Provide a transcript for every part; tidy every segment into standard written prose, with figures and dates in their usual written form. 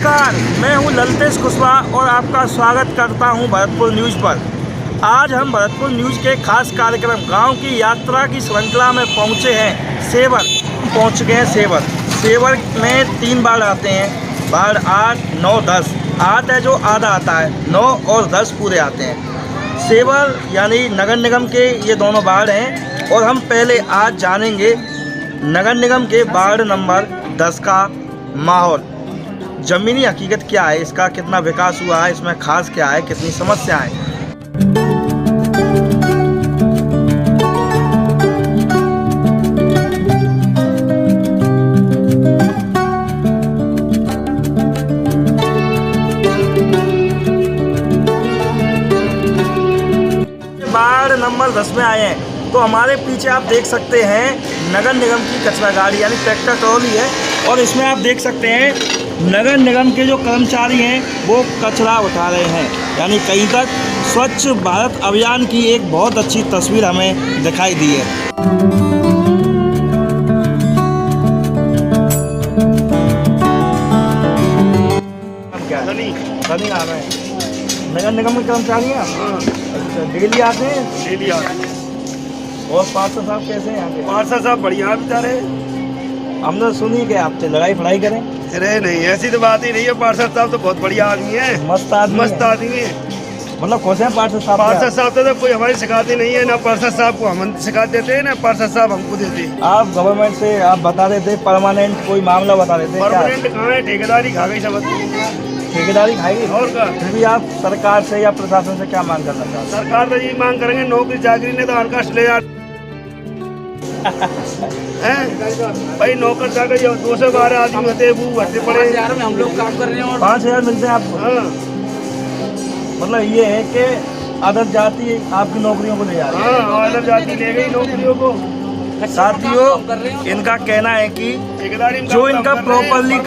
नमस्कार, मैं हूं ललतेश कुशवाहा और आपका स्वागत करता हूं भरतपुर न्यूज़ पर। आज हम भरतपुर न्यूज़ के खास कार्यक्रम गांव की यात्रा की श्रृंखला में पहुंचे हैं। सेवर पहुंच गए हैं। सेवर में 3 बाढ़ आते हैं, बाढ़ 8, 9, 10। 8 है जो आधा आता है, 9 और 10 पूरे आते हैं। सेवर यानी नगर निगम के ये दोनों बाढ़ हैं और हम पहले आज जानेंगे नगर निगम के वार्ड नंबर 10 का माहौल, ज़मीनी हकीकत क्या है, इसका कितना विकास हुआ है, इसमें खास क्या है, कितनी समस्याएं हैं। वार्ड नंबर 10 में आए हैं तो हमारे पीछे आप देख सकते हैं नगर निगम की कचरा गाड़ी यानी ट्रैक्टर ट्रॉली है और इसमें आप देख सकते हैं नगर निगम के जो कर्मचारी हैं वो कचरा उठा रहे हैं। यानी कहीं तक स्वच्छ भारत अभियान की एक बहुत अच्छी तस्वीर हमें दिखाई दी है। सनी आ रहे हैं, नगर निगम के कर्मचारी हैं। अच्छा, डेली आते हैं? डेली आते हैं। और पार्षद साहब कैसे हैं यहाँ के? पार्षद साहब बढ़िया बेचारे। हमने सुनी कि आपसे लड़ाई फड़ाई करें? अरे नहीं, ऐसी तो बात ही नहीं है। पार्षद साहब तो बहुत बढ़िया आदमी है, मस्त आदमी है। मतलब खुश हैं पार्षद साहब? पार्षद साहब तो कोई हमारी शिकायत ही नहीं है, ना पार्षद साहब को हम शिकायत देते हैं, ना पार्षद साहब हमको देते हैं। आप गवर्नमेंट से आप बता देते परमानेंट कोई मामला बता देते? परमानेंट कहाँ है, ठेकेदारी खा गई सब। ठेकेदारी खाएगी और क्या? फिर भी आप सरकार से या प्रशासन से क्या मांग करना चाहते हैं? सरकार तो यही मांग करेंगे, नौकरी चाकरी ने तो अनकास्ट ले जाते भाई। नौकर चाकर 212 आदमी होते हैं, वो भरते पड़े। हम लोग काम कर रहे हैं और 5000 मिलते हैं आपको। हाँ। मतलब ये है कि अदर जाति आपकी नौकरियों को ले जा रही है। हाँ, अदर जाति ले गई नौकरियों को। साथियों, इनका कहना है कि जो इनका प्रॉपरली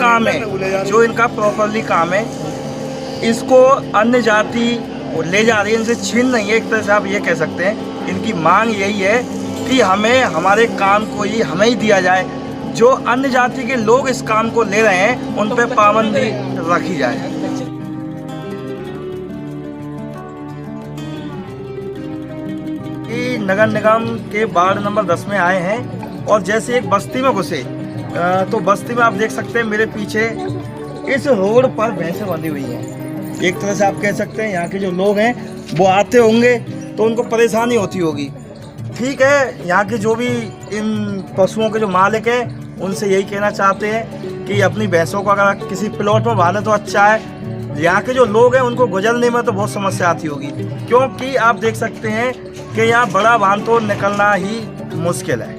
काम है, इसको अन्य जाति ले जा रही है, इनसे छीन नहीं है। एक तरह से आप ये कह सकते हैं इनकी मांग यही है कि हमें हमारे काम को ही हमें ही दिया जाए। जो अन्य जाति के लोग इस काम को ले रहे हैं उन पर पाबंदी रखी जाए। नगर निगम के वार्ड नंबर 10 में आए हैं और जैसे एक बस्ती में घुसे तो बस्ती में आप देख सकते हैं मेरे पीछे इस रोड पर भैंसें बंधी हुई हैं। एक तरह से आप कह सकते हैं यहाँ के जो लोग हैं वो आते होंगे तो उनको परेशानी होती होगी। ठीक है, यहाँ के जो भी इन पशुओं के जो मालिक हैं उनसे यही कहना चाहते हैं कि अपनी भैंसों को अगर किसी प्लॉट में बांधे तो अच्छा है। यहाँ के जो लोग हैं उनको गुजरने में तो बहुत समस्या आती होगी, क्योंकि आप देख सकते हैं कि यहाँ बड़ा वाहन तो निकलना ही मुश्किल है।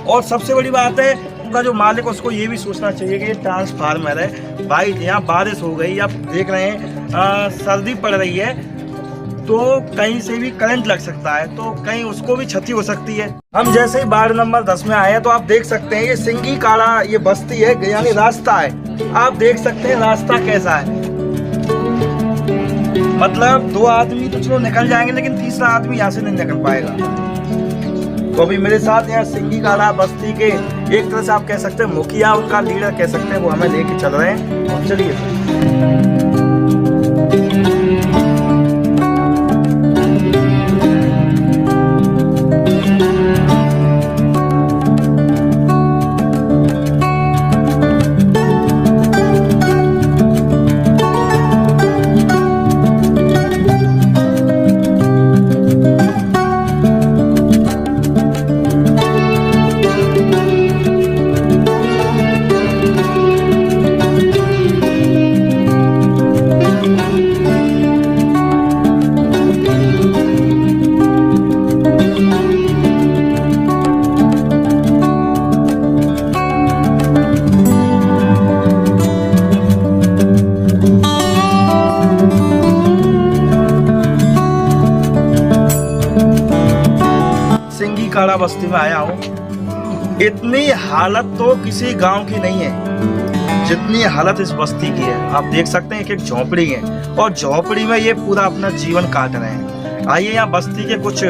और सबसे बड़ी बात है उनका जो मालिक है उसको ये भी सोचना चाहिए कि ये ट्रांसफार्मर है। भाई यहाँ बारिश हो गई, आप देख रहे हैं सर्दी पड़ रही है तो कहीं से भी करंट लग सकता है, तो कहीं उसको भी क्षति हो सकती है। हम जैसे ही वार्ड नंबर 10 में आए हैं तो आप देख सकते हैं ये सिंगी काड़ा ये बस्ती है, यानी रास्ता है। आप देख सकते हैं रास्ता कैसा है। मतलब 2 आदमी तो चलो निकल जाएंगे लेकिन तीसरा आदमी यहाँ से नहीं निकल पाएगा। तो अभी मेरे साथ यहाँ सिंगी काड़ा बस्ती के एक तरह से आप कह सकते हैं मुखिया, उनका लीडर कह सकते हैं, वो हमें लेके चल रहे हैं। चलिए। काड़ा बस्ती में आया हूँ। इतनी हालत तो किसी गांव की नहीं है जितनी हालत इस बस्ती की है। आप देख सकते हैं एक झोपड़ी है और झोपड़ी में ये पूरा अपना जीवन काट रहे हैं। आइए यहाँ बस्ती के कुछ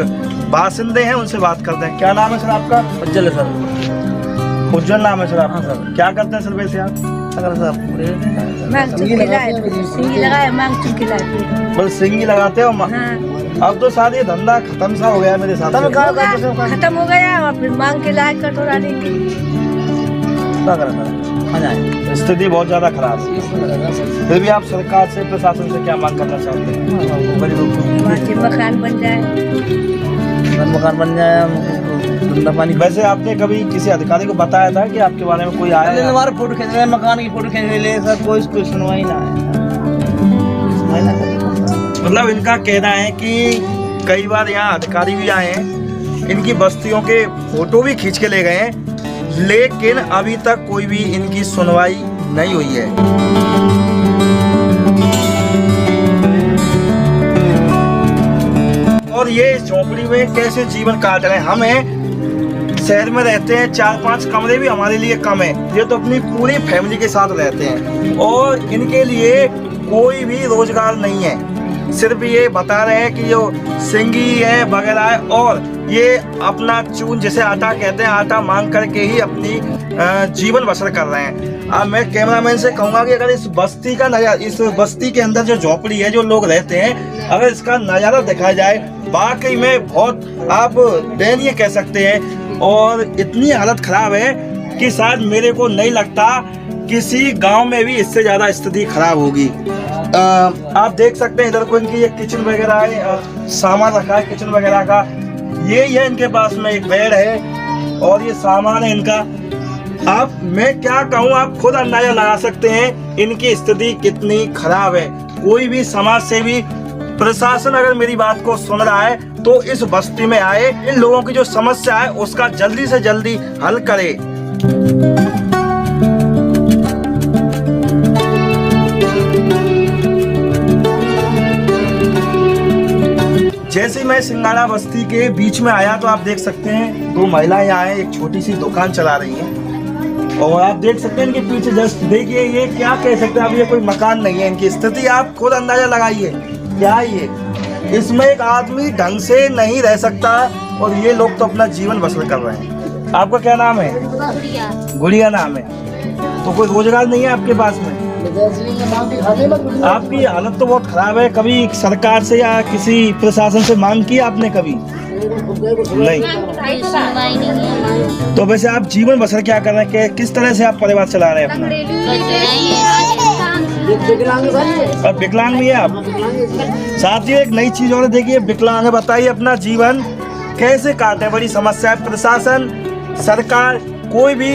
बासिंदे हैं, उनसे बात करते हैं। क्या नाम है सर आपका? उज्जवल है सर। उज्जवल नाम है सर आपका? हाँ सर। क्या करते हैं सर वैसे आप? सगल सब पूरे मांग चुकी लाए सिंगी लगाए मांग चुकी लाए बस सिंगी लगाते हो हाँ अब तो शायद ये धंधा खत्म सा हो गया है मेरे साथ में। खत्म हो गया और फिर मांग के लाए कटोरा लेके स्थिति बहुत ज्यादा खराब है। फिर भी आप सरकार से प्रशासन से क्या मांग करना चाहते हैं? वहाँ के मकान बन जाए मकान बन जाए धंधा पानी। वैसे आपने कभी किसी अधिकारी को बताया था कि आपके बारे में कोई आया है? हमारे फोटो खींच रहे हैं, मकान की फोटो खींच रहे हैं सर, कोई सुनवाई ना है। मतलब इनका कहना है कि कई बार यहाँ अधिकारी भी आए हैं, इनकी बस्तियों के फोटो भी खींच के ले गए हैं, लेकिन अभी तक कोई भी इनकी सुनवाई नहीं हुई है। और ये इस झोपड़ी में कैसे जीवन काट रहे हैं। हमें शहर में रहते हैं, 4-5 कमरे भी हमारे लिए कम है, ये तो अपनी पूरी फैमिली के साथ रहते हैं और इनके लिए कोई भी रोजगार नहीं है। सिर्फ ये बता रहे हैं कि जो सिंगी है वगैरह है और ये अपना चून जिसे आटा कहते हैं, आटा मांग करके ही अपनी जीवन बसर कर रहे हैं। अब मैं कैमरामैन से कहूँगा कि अगर इस बस्ती का नजारा, इस बस्ती के अंदर जो झोपड़ी है, जो लोग रहते हैं, अगर इसका नज़ारा दिखाया जाए, वाकई में बहुत आप दयनीय कह सकते हैं और इतनी हालत खराब है कि शायद मेरे को नहीं लगता किसी गांव में भी इससे ज़्यादा स्थिति खराब होगी। आप देख सकते हैं इधर को इनकी एक किचन वगैरह है, सामान रखा है किचन वगैरह का। ये है इनके पास में एक बेड है और ये सामान है इनका। आप मैं क्या कहूँ, आप खुद अंदाजा लगा सकते हैं इनकी स्थिति कितनी खराब है। कोई भी समाज सेवी प्रशासन अगर मेरी बात को सुन रहा है तो इस बस्ती में आए, इन लोगों की जो समस्या है उसका जल्दी से जल्दी हल करे। जैसे मैं सिंगाड़ा बस्ती के बीच में आया तो आप देख सकते हैं 2 महिलाएं यहाँ हैं, एक छोटी सी दुकान चला रही हैं और आप देख सकते हैं इनके पीछे जस्ट देखिए, ये क्या कह सकते हैं, अब ये कोई मकान नहीं है। इनकी स्थिति आप खुद अंदाजा लगाइए क्या है ये। इसमें एक आदमी ढंग से नहीं रह सकता और ये लोग तो अपना जीवन बसर कर रहे हैं। आपका क्या नाम है? गुड़िया नाम है। तो कोई रोजगार नहीं है आपके पास में? आपकी हालत तो बहुत खराब है। कभी सरकार से या किसी प्रशासन से मांग की आपने कभी? नहीं। तो वैसे आप जीवन बसर क्या कर रहे हैं, किस तरह से आप परिवार चला रहे हैं अपना? और विकलांग भी है आप? साथियों एक नई चीज और देखिए, विकलांग है, बताइए अपना जीवन कैसे काटे। बड़ी समस्या है। प्रशासन, सरकार, कोई भी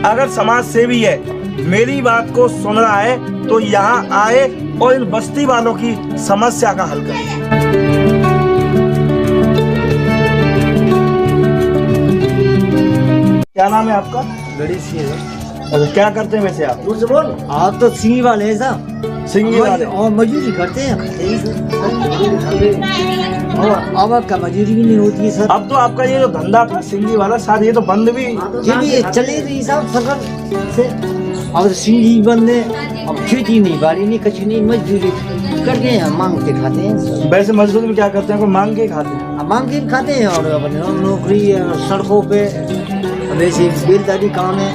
अगर समाज सेवी है, मेरी बात को सुन रहा है तो यहाँ आए और इन बस्ती वालों की समस्या का हल करे। क्या नाम है आपका? गणेश जी है। अच्छा, क्या करते हैं वैसे आप? आप तो सिंगी वाले हैं साहब, सिंगी वाले और मजदूरी करते हैं, खाते हैं और अब का मजदूरी भी नहीं होती है सर। अब तो आपका ये जो धंधा था सिंगी वाला, शायद ये तो बंद भी ये भी चले रही साहब सरकार से। अब सिंगी बंद है, अब खेती नहीं, बाड़ी नहीं, कच्ची नहीं, मजदूरी करते हैं, मांग के खाते हैं। वैसे मजदूर में क्या करते हैं, कोई मांग के खाते हैं? अब मांग के खाते हैं और अपने नौकरी सड़कों पे वैसे बेलदारी काम है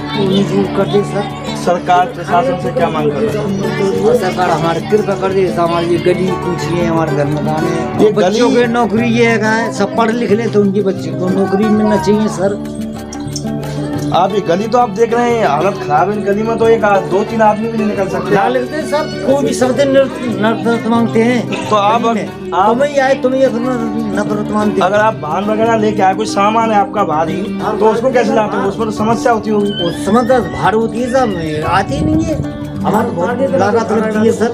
वो करते सर। सरकार प्रशासन से क्या मांग कर रहे हैं? सरकार हमारे कृपा कर दे, हमारी ये गली पूछिए, हमारे घर मकान है, ये बच्चों गली- के नौकरी ये है, सब पढ़ लिख ले तो उनकी बच्चे को नौकरी मिलना चाहिए सर। आप ये गली तो आप देख रहे हैं, हालत खराब है। इन गली में तो एक 2-3 आदमी भी नहीं निकल सकते। क्या लिखते हैं सब, कोई भी शब्द नफरत मांगते हैं। तो आप तुम्हें आए, तुम्हें नफरत मांगते हैं। अगर आप वाहन वगैरह लेके आए, कोई सामान है आपका भारी, तो उसको कैसे लाते हो? उसमें तो समस्या होती होगी। वो समझदार भाड़ होती है साहब, आती ही नहीं है, हमारे बहुत लागत लगती है सर।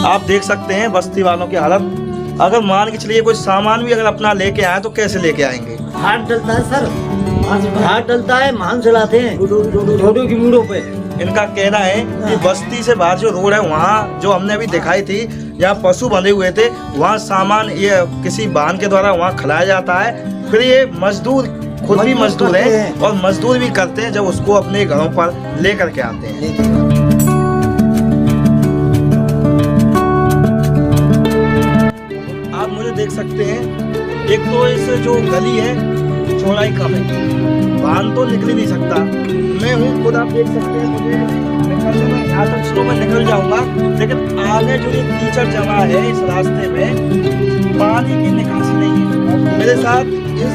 आप देख सकते हैं बस्ती वालों की हालत। अगर मान के चलिए कोई सामान भी अगर अपना लेके आए तो कैसे लेके आएंगे? हाथ डलता है सर, हाथ डलता है, मान चलाते हैं रोडों की मुड़ों पे। इनका कहना है कि बस्ती से बाहर जो रोड है, वहाँ जो हमने अभी दिखाई थी, जहाँ पशु बंधे हुए थे, वहाँ सामान ये किसी वाहन के द्वारा वहाँ खिलाया जाता है। फिर ये मजदूर खुद भी मजदूर हैं और मजदूर भी करते हैं जब उसको अपने घरों पर लेकर के आते हैं। आप मुझे देख सकते हैं, एक तो इस जो गली है चौड़ाई कम है, वाहन तो निकल ही नहीं सकता। मैं मैं हूँ खुद, आप देख सकते हैं मुझे निकलने में, यहाँ तक चलो मैं निकल जाऊंगा, लेकिन आगे जो ये कीचड़ जमा है इस रास्ते में, पानी की निकासी नहीं है। मेरे साथ इस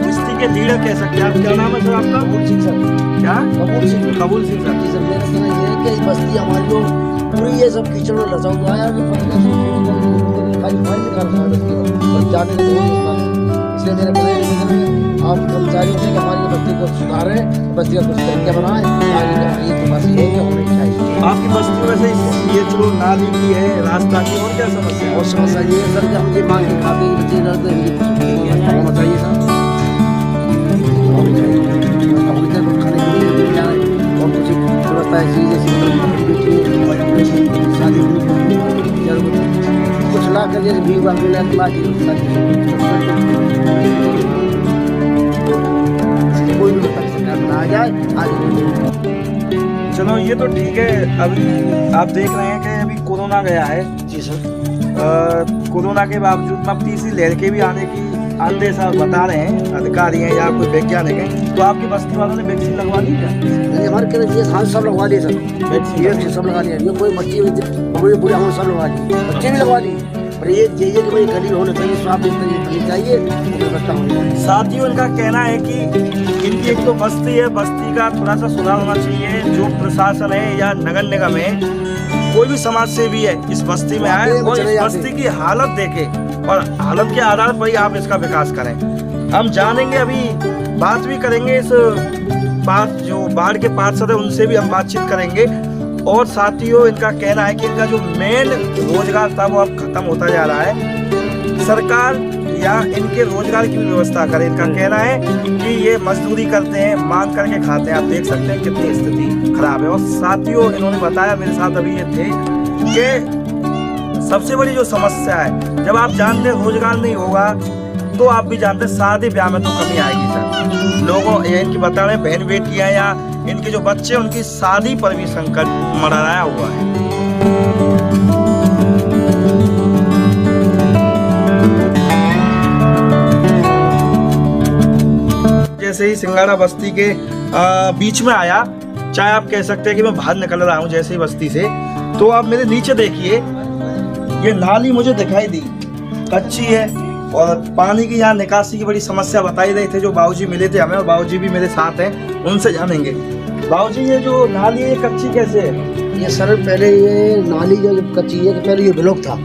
बस्ती के लीडर कह सकते हैं, आप क्या नाम है सर आपका? कबूल सिंह सर। क्या? कबूल सिंह। कबूल सिंह सर। जी सर, मेरा कहना ये है कि इस बस्ती हमारी जो पूरी ये सब कीचड़ में लचा हुआ है, जो खाली पानी निकाल रहा है बस्ती में और जाने का बहुत नुकसान है। इसलिए मेरा कहना है आप कर्मचारियों से कि हमारी बस्ती को सुधारें, बस्ती का कुछ तरीका बनाएं, आगे ये तो बस ये होनी चाहिए। आपकी बस्ती में से ये चलो नाली की है, रास्ता की, और क्या समस्या है? और समस्या ये है सर कि हम ये मांग के खाते हैं, बच्चे डरते हैं, होना चाहिए सर, होनी चाहिए। अब इधर कुछ खाने के लिए मिल जाए और कुछ व्यवस्था ऐसी जैसे शादी कुछ ला कर जैसे भीख भाग मिला तो कोई भी सरकार बना जाए आगे। चलो ये तो ठीक है। अभी आप देख रहे हैं कि अभी कोरोना गया है। जी सर। कोरोना के बावजूद अब तीसरी लहर के भी आने की अंदेशा बता रहे हैं अधिकारी हैं या कोई वैज्ञानिक हैं, तो आपकी बस्ती वालों ने वैक्सीन लगवा ली क्या? नहीं, हमारे कहने हाँ सब लगवा लिए सर, वैक्सीन सब लगा लिया। ये कोई बच्चे बूढ़े बूढ़े हम सब लगवा लिए, बच्चे भी लगवा लिए। पर ये चाहिए कि भाई गली होना चाहिए, स्वास्थ्य होनी चाहिए, व्यवस्था होनी चाहिए। साथियों इनका कहना है कि इनकी एक तो बस्ती है, बस्ती का थोड़ा सा सुधार होना चाहिए। जो प्रशासन है या नगर निगम है, कोई भी समाज सेवी है इस बस्ती में आए और इस बस्ती की हालत देखे और हालत के आधार पर ही आप इसका विकास करें। हम जानेंगे, अभी बात भी करेंगे इस जो बाढ़ के पार्षद है उनसे भी हम बातचीत करेंगे। और साथियों इनका कहना है कि इनका जो मेन रोजगार था वो अब खत्म होता जा रहा है। सरकार या इनके रोजगार की व्यवस्था करे। इनका कहना है कि ये मजदूरी करते हैं, मांग करके खाते हैं। आप देख सकते हैं कितनी स्थिति खराब है। और साथियों इन्होंने बताया मेरे साथ अभी ये थे कि सबसे बड़ी जो समस्या है, जब आप जानते हैं रोजगार नहीं होगा तो आप भी जानते हैं शादी ब्याह में तो कमी आएगी सर। लोगों इनकी बता रहे बहन बेटियां या इनके जो बच्चे उनकी शादी पर भी संकट मंडराया हुआ है। जैसे ही सिंगाड़ा बस्ती के बीच में आया, चाहे आप कह सकते हैं कि मैं बाहर निकल रहा हूँ जैसे ही बस्ती से, तो आप मेरे नीचे देखिए, ये नाली मुझे दिखाई दी, कच्ची है और पानी की यहाँ निकासी की बड़ी समस्या बताई रहे थे जो बाबूजी मिले थे हमें, और बाबूजी भी मेरे साथ हैं, उनसे जानेंगे। बाबूजी ये जो नाली है कच्ची कैसे है? ये सर पहले ये नाली जो कच्ची है, पहले ये ब्लॉक था,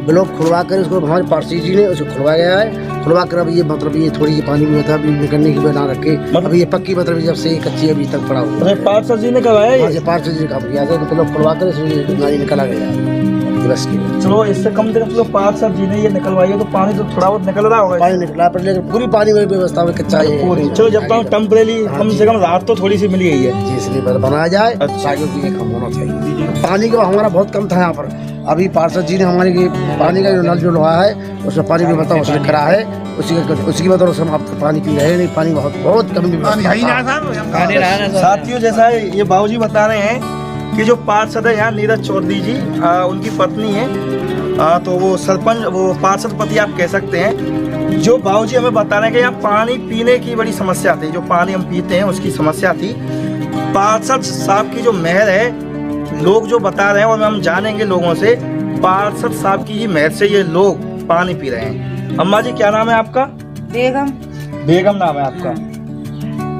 ब्लॉक खुलवा कर इसको हमारे पार्षद जी ने उसको खुलवाया गया है। खुलवा कर अब ये मतलब ये थोड़ी सी पानी में था, अभी निकलने की बना रखे, अब ये पक्की मतलब जब से कच्ची अभी तक पड़ा हुआ है। पार्षद जी ने करवाया? पार्षद जी ने किया था, ब्लॉक खुलवा कर इसमें नाली निकला गया बस की। चलो इससे कम से कम तो पार्षद जी ने ये निकलवाई है तो पानी तो थोड़ा बहुत निकल रहा होगा। पानी निकला पर लेकिन पूरी पानी में व्यवस्था में कच्चा है। चलो जब तक टेम्परेरी कम से कम रात तो थोड़ी सी मिली गई है, इसलिए बनाया जाए ताकि ये कम होना चाहिए। पानी का हमारा बहुत कम था यहाँ पर, अभी पार्षद जी ने हमारे पानी का जो नल जो लगा है उसमें पानी की व्यवस्था उसने करा है, उसी की वजह से हम आप पानी पी रहे हैं। नहीं, पानी बहुत कम। साथियों जैसा ये बाबूजी बता रहे हैं कि जो पार्षद है यहाँ नीरज चौधरी जी, उनकी पत्नी है, तो वो सरपंच, वो पार्षद पति आप कह सकते हैं। जो बाबूजी हमें बता रहे हैं कि यहाँ पानी पीने की बड़ी समस्या थी, जो पानी हम पीते हैं उसकी समस्या थी। पार्षद साहब की जो मेहर है, लोग जो बता रहे हैं और हम जानेंगे लोगों से, पार्षद साहब की ही मेहर से ये लोग पानी पी रहे हैं। अम्मा जी क्या नाम है आपका? बेगम। बेगम नाम है आपका।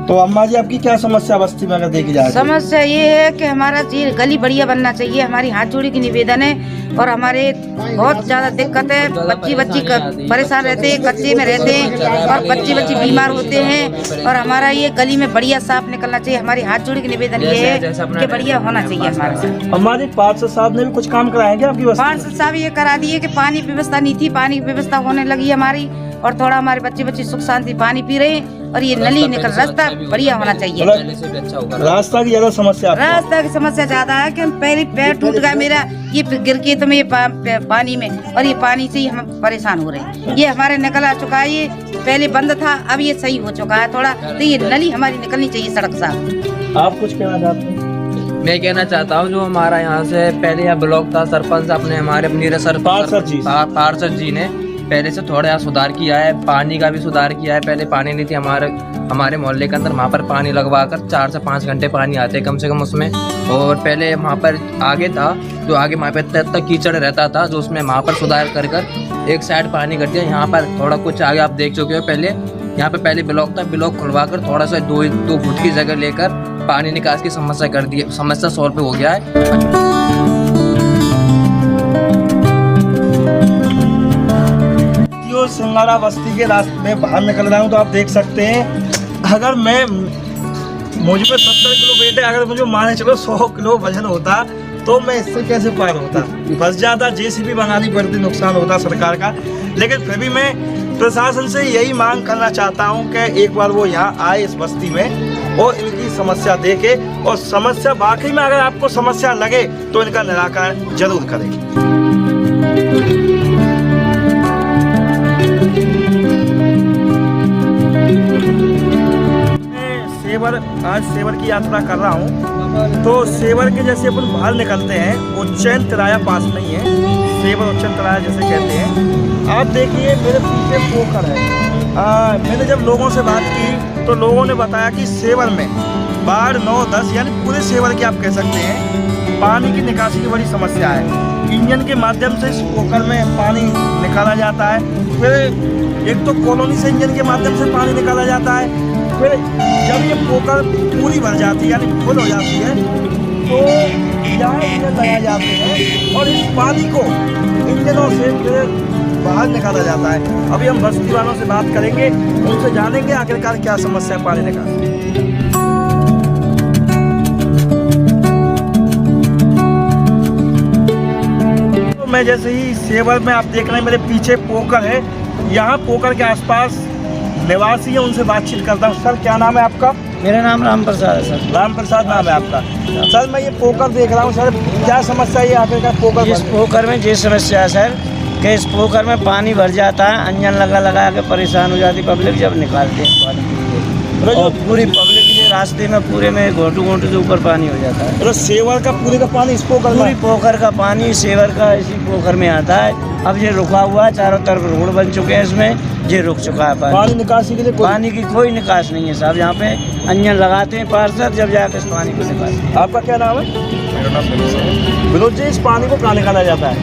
तो अम्मा जी आपकी क्या समस्या बस्ती में अगर देखी जाए? समस्या ये है कि हमारा ये गली बढ़िया बनना चाहिए, हमारी हाथ जोड़ी की निवेदन है। और हमारे बहुत ज्यादा दिक्कत है, बच्ची परेशान रहते हैं, कच्चे में रहते हैं और बच्चे बीमार होते हैं। और हमारा ये गली में बढ़िया साफ निकलना चाहिए। हमारी हाथ जोड़ी की निवेदन ये है कि बढ़िया होना चाहिए हमारा। हमारे पार्षद साहब ने भी कुछ काम कराए क्या आपकी बस्ती? पार्षद साहब ये करा दिए कि पानी की व्यवस्था नहीं थी, पानी की व्यवस्था होने लगी हमारी, और थोड़ा हमारे बच्चे सुख शांति पानी पी रहे हैं। और ये नली निकल, रास्ता बढ़िया होना चाहिए। रास्ता की ज्यादा समस्या? रास्ता की समस्या ज्यादा है कि पहले पैर टूट गया मेरा, ये गिर के तो मैं पानी में, और ये पानी से ही हम परेशान हो रहे हैं। ये हमारे निकल आ चुका है, ये पहले बंद था, अब ये सही हो चुका है थोड़ा, तो ये नली हमारी निकलनी चाहिए सड़क साफ। आप कुछ कहना चाहते हैं? मैं कहना चाहता हूँ, जो हमारा यहाँ से पहले यहाँ ब्लॉक था, सरपंच अपने हमारे पार्षद जी ने पहले से थोड़ा यहाँ सुधार किया है, पानी का भी सुधार किया है। पहले पानी नहीं थी हमारे हमारे मोहल्ले के अंदर वहाँ पर पानी लगवा कर 4 से 5 घंटे पानी आते कम से कम उसमें। और पहले वहाँ पर आगे था, जो आगे वहाँ पर तक कीचड़ रहता था, जो उसमें वहाँ पर सुधार कर एक साइड पानी कर दिया। यहाँ पर थोड़ा कुछ आगे आप देख चुके हो, पहले यहाँ पे पहले ब्लॉक था, ब्लॉक खुलवा कर थोड़ा सा 2 फुट की जगह लेकर पानी निकास की समस्या कर दी, समस्या सॉल्व हो गया है। सिंगाड़ा बस्ती के रास्ते में बाहर निकल रहा हूँ, तो आप देख सकते हैं अगर मैं मुझ में 70 किलो वेट है, अगर मुझे माने चलो 100 किलो वजन होता तो मैं इससे कैसे पार होता। बस ज़्यादा जेसीबी बनानी पड़ती, नुकसान होता सरकार का। लेकिन फिर भी मैं प्रशासन से यही मांग करना चाहता हूँ कि एक बार वो यहाँ आए इस बस्ती में और इनकी समस्या देखे, और समस्या वाकई में अगर आपको समस्या लगे तो इनका निराकरण जरूर करें। आज सेवर की यात्रा कर रहा हूँ, तो सेवर के जैसे अपन बाहर निकलते हैं, उज्जैन तिराया पास नहीं है, सेवर उज्जैन तिराया जैसे कहते हैं। आप देखिए मेरे पीछे पोखर है। मैंने जब लोगों से बात की तो लोगों ने बताया कि सेवर में बाढ़ 9-10 यानी पूरे सेवर की आप कह सकते हैं पानी की निकासी की बड़ी समस्या है। इंजन के माध्यम से इस पोखर में पानी निकाला जाता है, फिर एक तो कॉलोनी से इंजन के माध्यम से पानी निकाला जाता है, फिर जब ये पोखर पूरी भर जाती है यानी फुल हो जाती है तो यहाँ इंजन लगाए जाते हैं और इस पानी को इंजनों से फिर बाहर निकाला जाता है। अभी हम बस्ती वालों से बात करेंगे, उनसे जानेंगे आखिरकार क्या समस्या है पानी निकालने। तो मैं जैसे ही सेवर में आप देख रहे हैं मेरे पीछे पोखर है, यहाँ पोखर के आसपास निवासी है, उनसे बातचीत करता हूँ। सर क्या नाम है आपका? मेरा नाम राम प्रसाद है सर। राम प्रसाद नाम है आपका। सर मैं ये पोखर देख रहा हूँ, सर क्या समस्या है आखिरकार पोखर? इस पोखर में ये समस्या है सर कि इस पोखर में पानी भर जाता है, अंजन लगा के परेशान हो जाती पब्लिक जब निकालते हैं पानी, और पूरी पब्लिक के रास्ते में पूरे में घोटू के ऊपर पानी हो जाता है। तो सेवर का पूरे का पानी इस पोखर में? पूरी पोखर का पानी सेवर का इसी पोखर में आता है। अब ये रुका हुआ है, चारों तरफ रोड बन चुके हैं, इसमें ये रुक चुका है पानी निकासी के लिए पानी की कोई निकास नहीं है साहब। यहाँ पे अंजन लगाते हैं पार्षद, जब जाकर इस पानी को निकालते हैं। आपका क्या नाम है? मेरा नाम विनोद। विनोद जी, इस पानी को कहाँ निकाला जाता है?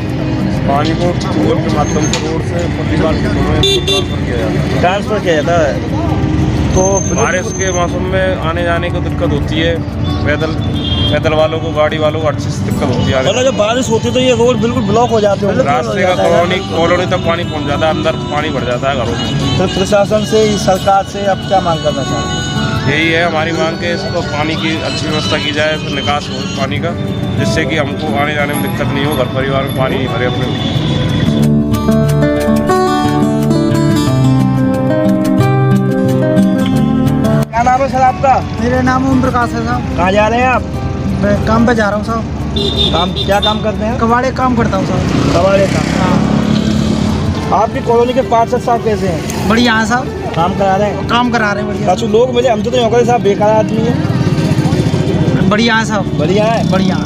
पानी को ट्यूबवेल के माध्यम से रोड से पट्टीबार के ट्रांसफर किया जाता है। ट्रांसफर किया जाता है। तो बारिश के मौसम में आने जाने को दिक्कत होती है, पैदल वालों को, गाड़ी वालों को अच्छी दिक्कत होती है। मतलब जब बारिश होती है तो ये रोड बिल्कुल ब्लॉक हो जाते हैं, रास्ते का कॉलोनी तक पानी पहुंच जाता है, अंदर पानी भर जाता है घरों में। तो प्रशासन से, सरकार से अब क्या मांग करना चाहते हैं? यही है हमारी मांग के इसको पानी की अच्छी व्यवस्था की जाए, तो निकास हो पानी का, जिससे कि हमको आने जाने में दिक्कत नहीं हो, घर परिवार में पानी भरे अपने। क्या नाम है सर आपका? मेरा नाम ओम प्रकाश है साहब। कहाँ जा रहे हैं आप? मैं काम पे जा रहा हूँ साहब। काम क्या काम करते हैं? कबाड़े काम करता हूँ साहब। कबाड़े काम। आपकी कॉलोनी के पार्षद साहब कैसे हैं? बढ़िया है साहब, काम करा रहे हैं? काम करा रहे हैं बढ़िया। कुछ लोग मिले, हम तो नहीं होकर साहब बेकार आदमी है। बढ़िया है साहब, बढ़िया है। बढ़िया।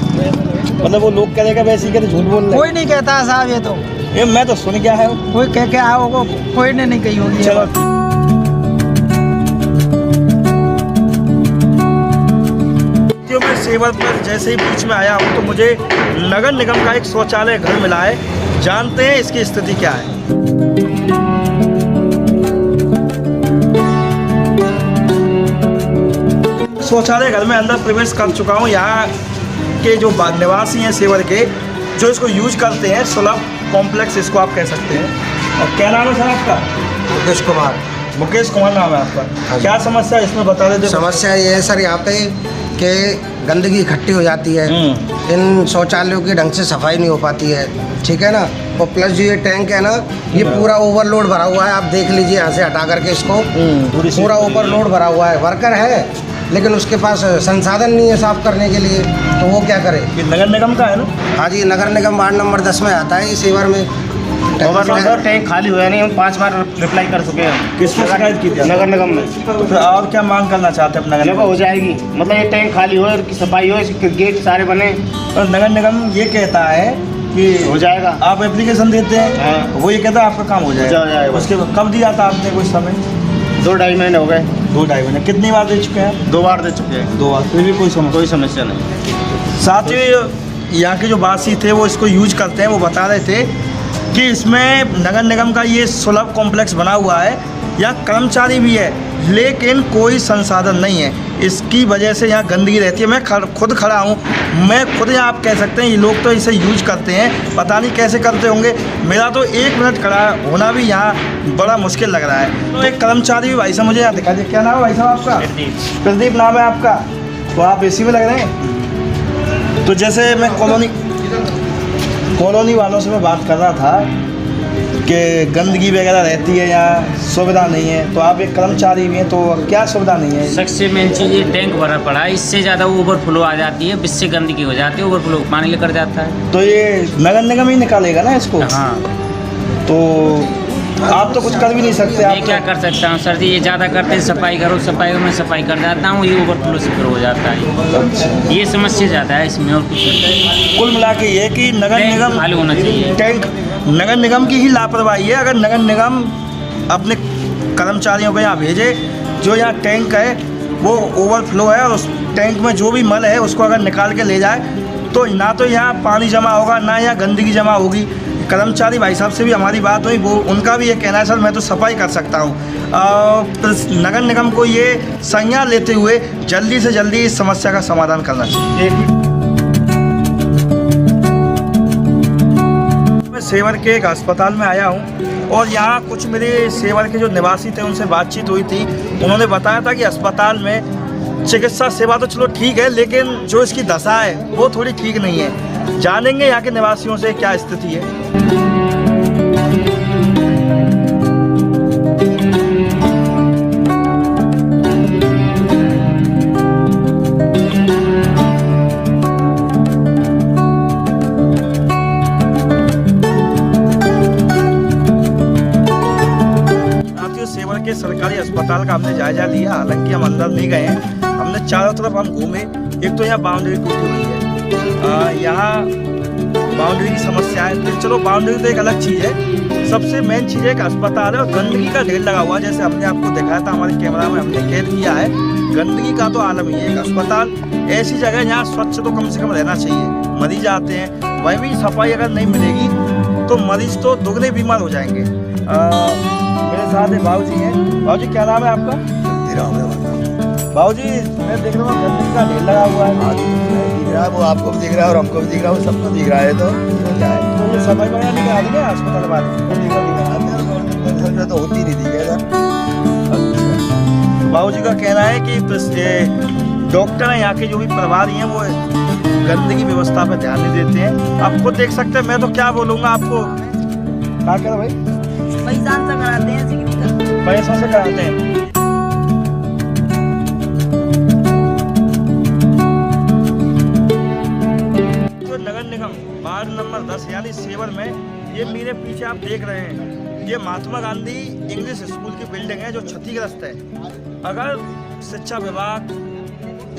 मतलब वो लोग कहेगा वैसे ही कहते झूठ बोल रहे हैं। कोई नहीं कहता है साहब, ये तो ये मैं तो सुन क्या है, कोई कह के आया होगा, कोई ने नहीं कही होगी। चलो मैं सेवर पर जैसे ही बीच में आया हूँ तो मुझे नगर निगम का एक शौचालय घर मिला है। जानते हैं इसकी स्थिति क्या है। शौचालय घर में अंदर प्रवेश कर चुका हूँ। यहाँ के जो निवासी हैं सेवर के, जो इसको यूज करते हैं, सुलभ कॉम्प्लेक्स इसको आप कह सकते हैं। और क्या नाम है सर आपका? मुकेश कुमार। मुकेश कुमार नाम है आपका। क्या समस्या इसमें बता देते? समस्या ये है सर यहाँ पे कि गंदगी इकट्ठी हो जाती है, इन शौचालयों की ढंग से सफाई नहीं हो पाती है, ठीक है ना। और प्लस जो ये टैंक है ना, ये पूरा ओवरलोड भरा हुआ है। आप देख लीजिए यहाँ से हटा करके इसको, पूरा ओवरलोड भरा हुआ है। वर्कर है लेकिन उसके पास संसाधन नहीं है साफ करने के लिए, तो वो क्या करे? नगर निगम का है ना? हाँ जी, नगर निगम वार्ड नंबर 10 में आता है ये सेवर में। ओवरलोड टैंक खाली हुआ नहीं, हम 5 बार रिप्लाई कर चुके हैं। किसको शिकायत की थी? नगर निगम में। तो और क्या मांग करना चाहते हैं नगर जब निगम? हो जाएगी, मतलब ये टैंक खाली हो, इसकी सफाई हो, इसके गेट सारे बने, तो नगर निगम ये कहता है कि हो जाएगा। आप एप्लीकेशन देते हैं, हाँ। वो ये कहता है आपका काम हो जाएगा। हो जाएगा। उसके कब दिया था आपने कुछ समय? 2-2.5 महीने हो गए। 2-2.5 महीने। कितनी बार दे चुके हैं? 2 बार दे चुके हैं। 2 बार, फिर भी कोई समस्या नहीं। साथ ही यहाँ के जो वासी थे वो इसको यूज करते हैं, वो बता रहे थे कि इसमें नगर निगम का ये सुलभ कॉम्प्लेक्स बना हुआ है, यहाँ कर्मचारी भी है लेकिन कोई संसाधन नहीं है, इसकी वजह से यहाँ गंदगी रहती है। मैं खुद खड़ा हूँ, मैं खुद यहाँ आप कह सकते हैं ये लोग तो इसे यूज करते हैं, पता नहीं कैसे करते होंगे। मेरा तो 1 मिनट खड़ा होना भी यहाँ बड़ा मुश्किल लग रहा है। तो एक कर्मचारी भी भाई साहब मुझे यहाँ दिखा दिए। क्या नाम है भाई साहब आपका? प्रदीप नाम है आपका। तो आप इसी में लग रहे हैं? तो जैसे मैं कॉलोनी वालों से मैं बात कर रहा था कि गंदगी वगैरह रहती है, यहाँ सुविधा नहीं है, तो आप एक कर्मचारी भी हैं, तो क्या सुविधा नहीं है? सबसे मेन चीज़ ये टैंक भरा पड़ा है, इससे ज़्यादा ओवरफ्लो आ जाती है, इससे गंदगी हो जाती है, ओवरफ्लो पानी लेकर जाता है। तो ये नगर निगम ही निकालेगा ना इसको? हाँ। तो आप तो कुछ कर भी नहीं सकते। मैं क्या कर सकता हूँ सर जी, ये ज़्यादा करते हैं सफाई करो, सफाई में सफाई कर जाता हूँ, ये ओवरफ्लो से फिर हो जाता है। ये समस्या ज़्यादा है इसमें, और कुछ कुल मिला के ये कि नगर निगम खाली होना चाहिए। टैंक नगर निगम की ही लापरवाही है। अगर नगर निगम अपने कर्मचारियों को यहाँ भेजे, जो यहाँ टैंक है वो ओवरफ्लो है और उस टैंक में जो भी मल है उसको अगर निकाल के ले जाए तो ना तो यहाँ पानी जमा होगा ना यहाँ गंदगी जमा होगी। कर्मचारी भाई साहब से भी हमारी बात हुई, वो उनका भी ये कहना है सर मैं तो सफाई कर सकता हूँ। नगर निगम को ये संज्ञान लेते हुए जल्दी से जल्दी इस समस्या का समाधान करना चाहिए। मैं सेवर के एक अस्पताल में आया हूँ और यहाँ कुछ मेरे सेवर के जो निवासी थे उनसे बातचीत हुई थी। उन्होंने बताया था कि अस्पताल में चिकित्सा सेवा तो चलो ठीक है लेकिन जो इसकी दशा है वो थोड़ी ठीक नहीं है। जानेंगे यहाँ के निवासियों से क्या स्थिति है। सेवर के सरकारी अस्पताल का हमने जायजा लिया, हालांकि हम अंदर नहीं गए हैं, हमने चारों तरफ हम घूमे। एक तो यहाँ बाउंड्री टूटी हुई है, यहाँ बाउंड्री की समस्या है। फिर चलो बाउंड्री तो एक अलग चीज़ है, सबसे मेन चीज़ है कि अस्पताल है और गंदगी का ढेर लगा हुआ है। जैसे हमने आपको दिखाया था हमारे कैमरा में, हमने कैद किया है, गंदगी का तो आलम ही है। एक अस्पताल ऐसी जगह जहाँ स्वच्छ तो कम से कम रहना चाहिए। मरीज आते हैं, वहीं भी सफाई अगर नहीं मिलेगी तो मरीज तो दुगने बीमार हो जाएंगे। मेरे साथ एक बाबू जी हैं। बाबू जी क्या नाम है आपका? बाबू जी मैं देख रहा हूँ गंदगी का ढेर लगा हुआ है। दिख रहा है, वो आपको भी दिख रहा है और हमको भी दिख रहा है, सबको दिख रहा है। तो क्या है, तो ये सफाई वगैरह नहीं करा देंगे अस्पताल वाले? तो होती नहीं थी क्या? बाबू जी का कहना है कि डॉक्टर हैं यहाँ के जो भी प्रभारी हैं वो गंदगी व्यवस्था पे ध्यान नहीं देते हैं। आप खुद देख सकते हैं, मैं तो क्या बोलूँगा आपको। क्या कह रहे भाई? पैसों से कराते हैं। तो नगर निगम वार्ड नंबर 10 यानी सेवर में, ये मेरे पीछे आप देख रहे हैं, ये महात्मा गांधी इंग्लिश स्कूल की बिल्डिंग है जो क्षतिग्रस्त है। अगर शिक्षा विभाग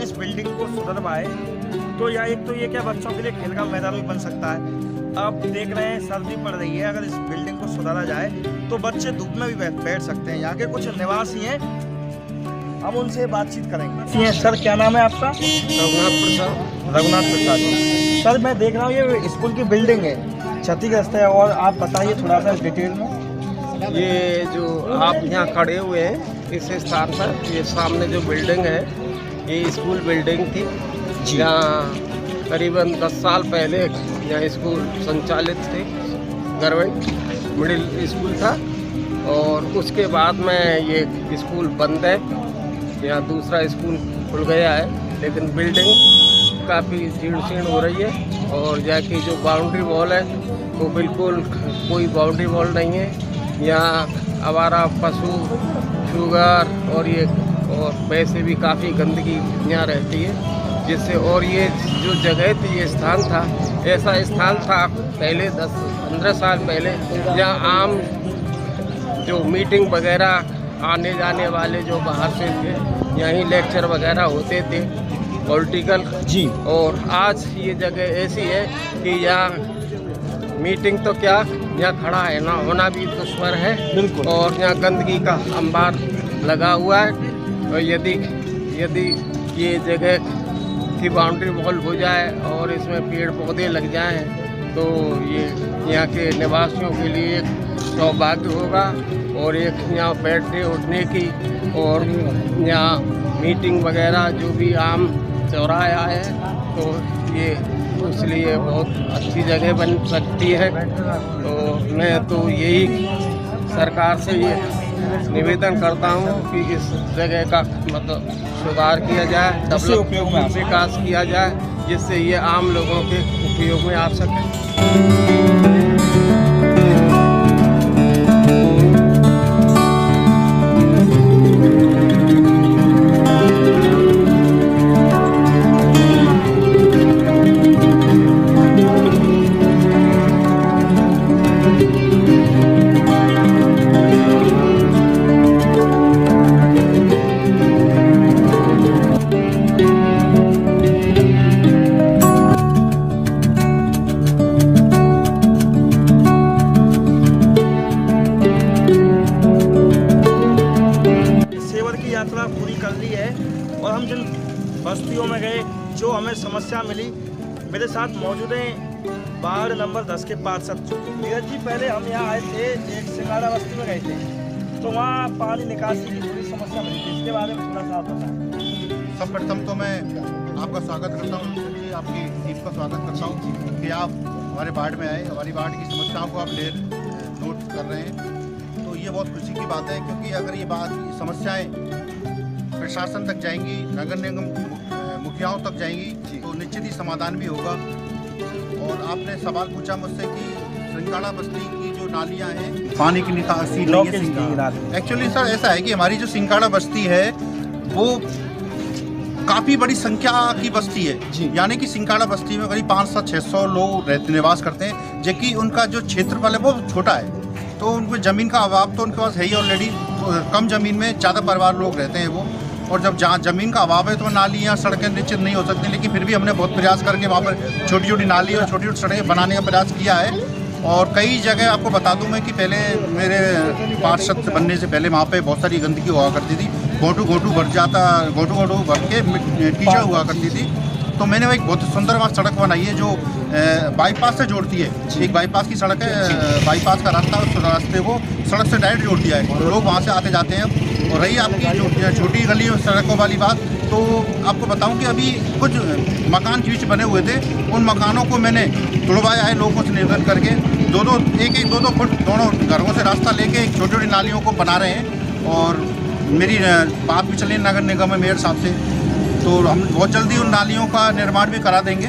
इस बिल्डिंग को सुधरवाए तो या एक तो ये क्या बच्चों के लिए खेल का मैदान भी बन सकता है। आप देख रहे हैं सर्दी पड़ रही है, अगर इस बिल्डिंग को सुधारा जाए तो बच्चे धूप में भी बैठ सकते हैं। यहाँ के कुछ निवासी हैं, हम उनसे बातचीत करेंगे। सर क्या नाम है आपका? रघुनाथ प्रसाद। सर मैं देख रहा हूँ ये स्कूल की बिल्डिंग है, क्षतिग्रस्त है, और आप बताइए थोड़ा सा डिटेल में। ये जो आप यहाँ खड़े हुए हैं इस स्थान पर, ये सामने जो बिल्डिंग है ये स्कूल बिल्डिंग थी। यहाँ करीबन 10 साल पहले यहाँ स्कूल संचालित थे, गवर्नमेंट मिडिल स्कूल था, और उसके बाद में ये स्कूल बंद है। यहाँ दूसरा स्कूल खुल गया है, लेकिन बिल्डिंग काफ़ी जीर्ण शीर्ण हो रही है। और यहाँ की जो बाउंड्री वॉल है वो बिल्कुल कोई बाउंड्री वॉल नहीं है। यहाँ आवारा पशु, शुगर और वैसे भी काफ़ी गंदगी यहाँ रहती है, जिससे, और ये जो जगह थी, ये स्थान था, ऐसा स्थान था पहले 10-15 साल पहले, जहाँ आम जो मीटिंग वगैरह आने जाने वाले जो बाहर से थे, यहीं लेक्चर वगैरह होते थे पॉलिटिकल जी। और आज ये जगह ऐसी है कि यहाँ मीटिंग तो क्या, यहाँ खड़ा है ना होना भी दुश्वार है। बिल्कुल। और यहाँ गंदगी का अंबार लगा हुआ है। और यदि ये जगह की बाउंड्री वॉल हो जाए और इसमें पेड़ पौधे लग जाएं तो ये यहाँ के निवासियों के लिए एक सौभाग्य होगा और एक यहाँ बैठने उठने की और यहाँ मीटिंग वगैरह जो भी आम चौराहा है तो ये इसलिए बहुत अच्छी जगह बन सकती है। तो मैं तो यही सरकार से ये निवेदन करता हूँ कि इस जगह का मतलब सुधार किया जाए, डेवलपमेंट विकास किया जाए जिससे ये आम लोगों के उपयोग में आ सके। यात्रा पूरी कर ली है और हम जिन बस्तियों में गए जो हमें समस्या मिली, मेरे साथ मौजूद हैं वार्ड नंबर 10 के पार्षद नीरज जी। पहले हम यहाँ आए थे, एक सिंगाड़ा बस्ती में गए थे, तो वहाँ पानी निकासी की थोड़ी समस्या मिली थी, इसके बारे में थोड़ा सा आप बताएं। सर्वप्रथम तो मैं आपका स्वागत करता हूँ, आपकी टीम का स्वागत करता हूँ कि आप हमारे वार्ड में आए, हमारी वार्ड की समस्याओं को आप नोट कर रहे हैं, तो ये बहुत खुशी की बात है। क्योंकि अगर ये समस्याएं प्रशासन तक जाएंगी, नगर निगम मुखियाओं तक जाएंगी तो निश्चित ही समाधान भी होगा। और आपने सवाल पूछा मुझसे कि सिंगाड़ा बस्ती की जो नालियां हैं पानी की निकासी नहीं है। एक्चुअली सर ऐसा है कि हमारी जो सिंगाड़ा बस्ती है वो काफ़ी बड़ी संख्या की बस्ती है, यानी कि सिंगाड़ा बस्ती में करीब 500-600 लोग निवास करते हैं, जबकि उनका जो क्षेत्रफल है वो छोटा है, तो उनको ज़मीन का अभाव तो उनके पास है ही ऑलरेडी। तो कम ज़मीन में ज़्यादा परिवार लोग रहते हैं वो, और जब जहाँ ज़मीन का अभाव है तो नालियाँ सड़कें निश्चित नहीं हो सकती, लेकिन फिर भी हमने बहुत प्रयास करके वहाँ पर छोटी छोटी नाली और छोटी छोटी सड़कें बनाने का प्रयास किया है। और कई जगह आपको बता दूं मैं कि पहले मेरे पार्षद बनने से पहले वहाँ पे बहुत सारी गंदगी हुआ करती थी, घोटू घोटू भर के कीचड़ हुआ करती थी। तो मैंने वो एक बहुत सुंदर वहाँ सड़क बनाई है जो बाईपास से जोड़ती है, एक बाईपास की सड़क है, बाईपास का रास्ता, उस रास्ते को सड़क से डायरेक्ट जोड़ दिया है, लोग वहाँ से आते जाते हैं। और रही आपकी जो छोटी गली सड़कों वाली बात, तो आपको बताऊं कि अभी कुछ मकान बीच बने हुए थे, उन मकानों को मैंने तुड़वाया है लोगों से निवेदन करके, दो फुट दोनों घरों से रास्ता लेके एक छोटी छोटी नालियों को बना रहे हैं। और मेरी बात भी चली नगर निगम में मेयर साहब से, तो हम बहुत जल्दी उन नालियों का निर्माण भी करा देंगे,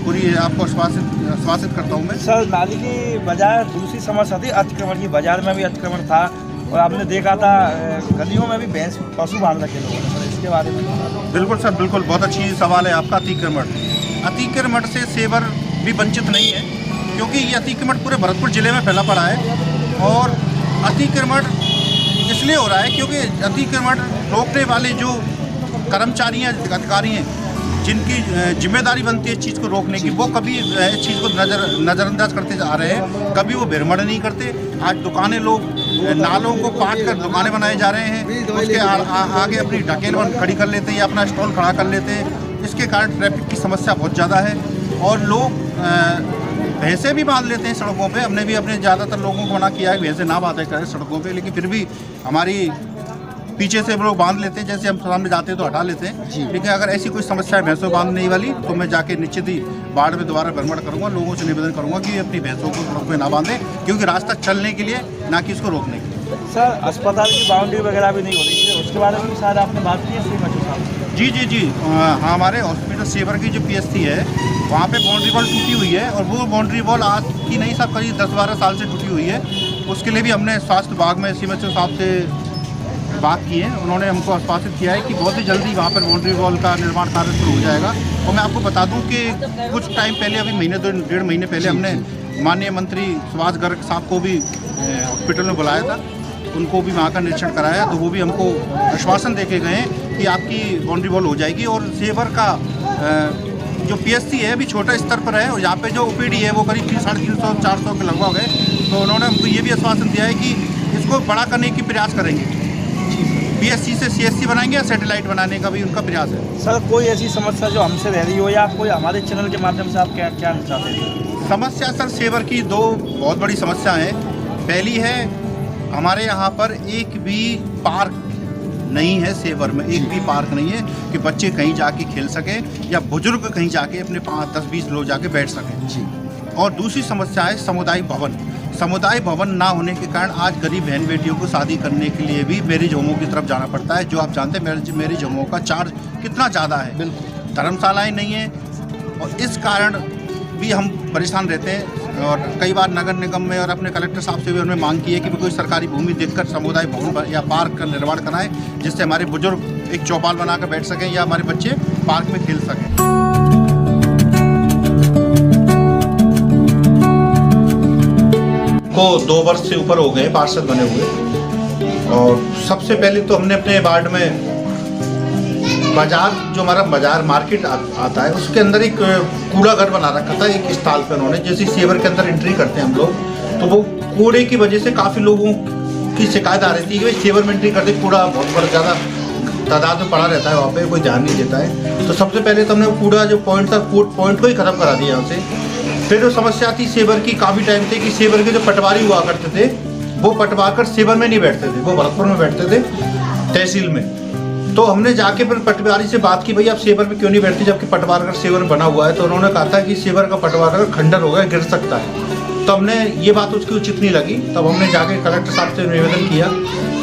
पूरी आपको आश्वासित करता हूँ मैं। सर, नाली की बजाय दूसरी समस्या थी अतिक्रमण की, बाजार में भी अतिक्रमण था और आपने देखा था गलियों में भी भैंस पशु बांध रखे लोगों ने, इसके बारे में। बिल्कुल सर, बिल्कुल, बहुत अच्छी सवाल है आपका। अतिक्रमण से सेवर भी वंचित नहीं है, क्योंकि ये अतिक्रमण पूरे भरतपुर जिले में फैला पड़ा है। और अतिक्रमण इसलिए हो रहा है क्योंकि अतिक्रमण रोकने वाले जो कर्मचारी हैं, अधिकारी हैं, जिनकी जिम्मेदारी बनती है इस चीज़ को रोकने की, वो कभी इस चीज़ को नज़रअंदाज करते जा रहे हैं, कभी वो भ्रमण नहीं करते। आज दुकानें, लोग नालों को काट कर दुकानें बनाए जा रहे हैं, उसके आगे अपनी ढकेल खड़ी कर लेते हैं या अपना स्टॉल खड़ा कर लेते हैं। इसके कारण ट्रैफिक की समस्या बहुत ज़्यादा है और लोग भैंसें भी बांध लेते हैं सड़कों पे। हमने भी अपने ज़्यादातर लोगों को मना किया है भैंसें ना बांधा करें सड़कों पे, लेकिन फिर भी हमारी पीछे से लोग बांध लेते हैं, जैसे हम सामने जाते हैं तो हटा लेते हैं। लेकिन अगर ऐसी कोई समस्या है भैंसों बांधने वाली, तो मैं जाके निश्चित ही वार्ड में दोबारा भ्रमण करूँगा, लोगों से निवेदन करूँगा कि अपनी भैंसों को सड़क पर ना बांधें, क्योंकि रास्ता चलने के लिए, ना कि इसको रोकने के लिए। सर, अस्पताल की बाउंड्री वगैरह भी नहीं हो रही है, उसके बारे में शायद आपने बात की है श्रीमती साहब? जी, हाँ, हमारे हॉस्पिटल सेवर की जो PSC है वहाँ पे बाउंड्री वॉल टूटी हुई है, और वो बाउंड्री वॉल आज की नहीं सब करीब 10-12 साल से टूटी हुई है। उसके लिए भी हमने स्वास्थ्य विभाग में CMHO साहब से बात की है, उन्होंने हमको आश्वासित किया है कि बहुत ही जल्दी वहाँ पर बाउंड्री वॉल का निर्माण कार्य शुरू हो जाएगा। और मैं आपको बता दूं कि कुछ टाइम पहले, अभी डेढ़ महीने पहले, हमने माननीय मंत्री सुभाष गर्ग साहब को भी हॉस्पिटल में बुलाया था, उनको भी वहाँ का निरीक्षण कराया, तो वो भी हमको आश्वासन दे के गए कि आपकी बाउंड्री वॉल हो जाएगी। और सेवर का जो PSC है अभी छोटा स्तर पर है, और यहाँ पे जो OPD है वो करीब 350-400 के लगभग है, तो उन्होंने हमको ये भी आश्वासन दिया है कि इसको बड़ा करने की प्रयास करेंगे, PSC से CSC बनाएंगे या सैटेलाइट बनाने का भी उनका प्रयास है। सर कोई ऐसी समस्या जो हमसे रह रही हो या कोई हमारे चैनल के माध्यम से आप क्या चाहते हैं? समस्या सर सेवर की दो बहुत बड़ी समस्या है। पहली है हमारे यहाँ पर एक भी पार्क नहीं है, सेवर में एक भी पार्क नहीं है कि बच्चे कहीं जाके खेल सकें या बुजुर्ग कहीं जाके अपने 5-10-20 लोग जाके बैठ सकें जी। और दूसरी समस्या है सामुदायिक भवन। सामुदायिक भवन ना होने के कारण आज गरीब बहन बेटियों को शादी करने के लिए भी मैरिज होमों की तरफ जाना पड़ता है। जो आप जानते हैं मैरिज होमों का चार्ज कितना ज़्यादा है, बिल्कुल धर्मशालाएँ नहीं हैं और इस कारण भी हम परेशान रहते हैं। और कई बार नगर निगम में और अपने कलेक्टर साहब से भी उन्होंने मांग की है कि कोई सरकारी भूमि देखकर सामुदायिक भवन या पार्क का निर्माण कराएं, जिससे हमारे बुजुर्ग एक चौपाल बनाकर बैठ सकें या हमारे बच्चे पार्क में खेल सकें। को 2 वर्ष से ऊपर हो गए पार्षद बने हुए और सबसे पहले तो हमने अपने वार्ड में बाजार, जो हमारा बाजार मार्केट आता है, उसके अंदर एक कूड़ा घर बना रखा था एक स्टॉल पे उन्होंने। जैसे सेवर के अंदर एंट्री करते हैं हम लोग तो वो कूड़े की वजह से काफ़ी लोगों की शिकायत आ रही थी कि भाई सेवर में एंट्री करते कूड़ा बहुत ज़्यादा तादाद में पड़ा रहता है, वहाँ पे कोई ध्यान नहीं देता है। तो सबसे पहले तो हमने कूड़ा जो पॉइंट था पॉइंट को ही ख़त्म करा दिया यहाँ से। फिर वो समस्या थी सेवर की काफ़ी टाइम से कि सेवर के जो पटवारी हुआ करते थे वो पटवाकर सेवर में नहीं बैठते थे, वो भरतपुर में बैठते थे तहसील में। तो हमने जाके फिर पटवारी से बात की, भाई आप सेवर में क्यों नहीं बैठते जबकि पटवारकर सेवर बना हुआ है। तो उन्होंने कहा था कि सेवर का पटवारकर खंडर हो गया, गिर सकता है। तो हमने ये बात उसकी उचित नहीं लगी, तब हमने जाके कलेक्टर साहब से निवेदन किया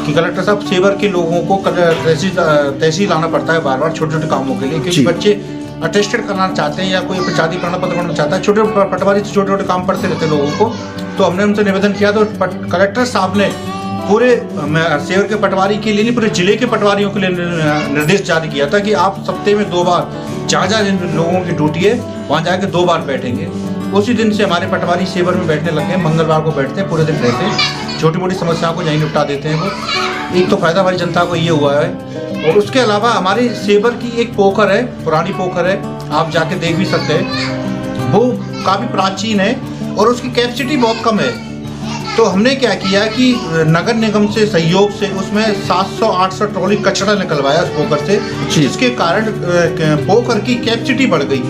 कि कलेक्टर साहब सेवर के लोगों को तहसील आना पड़ता है बार बार छोटे छोटे कामों के लिए, क्योंकि बच्चे अटेस्टेड करना चाहते हैं या कोई शादी प्रमाण पत्र बनाना चाहता है, छोटे पटवारी से छोटे छोटे काम पड़ते रहते हैं लोगों को। तो हमने उनसे निवेदन किया तो कलेक्टर साहब ने पूरे सेवर के पटवारी के लिए नहीं, पूरे जिले के पटवारियों के लिए निर्देश जारी किया था कि आप सप्ताह में 2 बार जहाँ जहाँ जिन लोगों की ड्यूटी है वहाँ जाके 2 बार बैठेंगे। उसी दिन से हमारे पटवारी सेवर में बैठने लगे हैं, मंगलवार को बैठते हैं, पूरे दिन रहते हैं, छोटी मोटी समस्याओं को यहीं निपटा देते हैं वो। एक तो फायदा हमारी जनता को ये हुआ है। और उसके अलावा हमारे सेवर की एक पोखर है, पुरानी पोखर है, आप जाके देख भी सकते हैं, वो काफ़ी प्राचीन है और उसकी कैपेसिटी बहुत कम है। तो हमने क्या किया कि नगर निगम से सहयोग से उसमें 700-800 ट्रॉली कचरा निकलवाया उस पोखर से, जिसके कारण पोखर की कैपेसिटी बढ़ गई।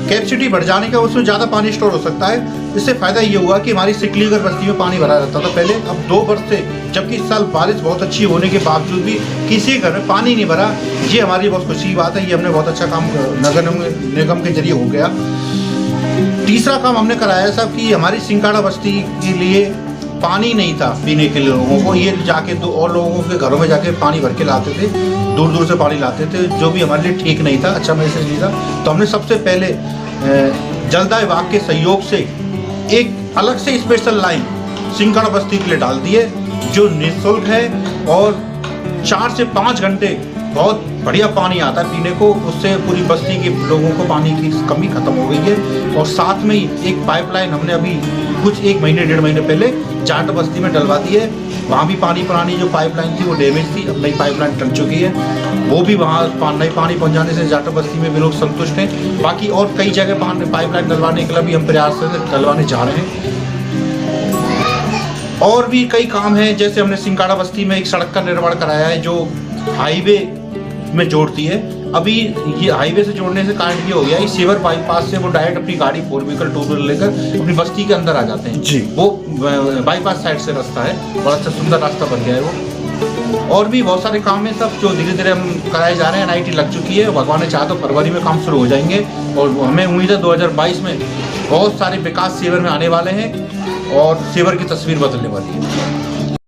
कैपेसिटी बढ़ जाने का उसमें ज़्यादा पानी स्टोर हो सकता है। इससे फ़ायदा ये हुआ कि हमारी सिकलीगर बस्ती में पानी भरा रहता था पहले, अब 2 वर्ष से, जबकि इस साल बारिश बहुत अच्छी होने के बावजूद भी किसी घर में पानी नहीं भरा। ये हमारी बहुत खुशी की बात है, ये हमने बहुत अच्छा काम नगर निगम के जरिए हो गया। तीसरा काम हमने कराया साहब कि हमारी सिंकाड़ा बस्ती के लिए पानी नहीं था पीने के लिए लोगों को, ये जाके 2 और लोगों के घरों में जाके पानी भर के लाते थे, दूर दूर से पानी लाते थे, जो भी हमारे लिए ठीक नहीं था, अच्छा मैसेज नहीं था। तो हमने सबसे पहले जलदाय विभाग के सहयोग से एक अलग से स्पेशल लाइन सिंकाड़ा बस्ती के लिए डाल दी है, जो निःशुल्क है और 4 से 5 घंटे बहुत बढ़िया पानी आता है पीने को। उससे पूरी बस्ती के लोगों को पानी की कमी खत्म हो गई है। और साथ में ही एक पाइपलाइन हमने अभी कुछ 1 महीने 1.5 महीने पहले जाट बस्ती में डलवा दी है। वहाँ भी पानी, पुरानी जो पाइपलाइन थी वो डैमेज थी, अब नई पाइपलाइन डल चुकी है, वो भी वहाँ नई पानी पहुँचाने से जाट बस्ती में भी लोग संतुष्ट हैं। बाकी और कई जगह पाइपलाइन डलवाने के लिए भी हम प्रयास डलवाने जा रहे हैं। और भी कई काम हैं, जैसे हमने सिंकाड़ा बस्ती में एक सड़क का निर्माण कराया है जो हाईवे में जोड़ती है। अभी ये हाईवे से जोड़ने से कारण ये हो गया, इस सेवर बाईपास से वो डायरेक्ट अपनी गाड़ी 4 व्हीकल 2 व्हीलर लेकर अपनी बस्ती के अंदर आ जाते हैं जी। वो बाईपास साइड से रास्ता है, बड़ा अच्छा सुंदर रास्ता बन गया है वो। और भी बहुत सारे काम हैं सब जो धीरे धीरे हम कराए जा रहे हैं। NIT लग चुकी है, भगवान ने चाहा तो फरवरी में काम शुरू हो जाएंगे और हमें उम्मीद है 2022 में बहुत सारे विकास सेवर में आने वाले हैं और सेवर की तस्वीर बदलने वाली है।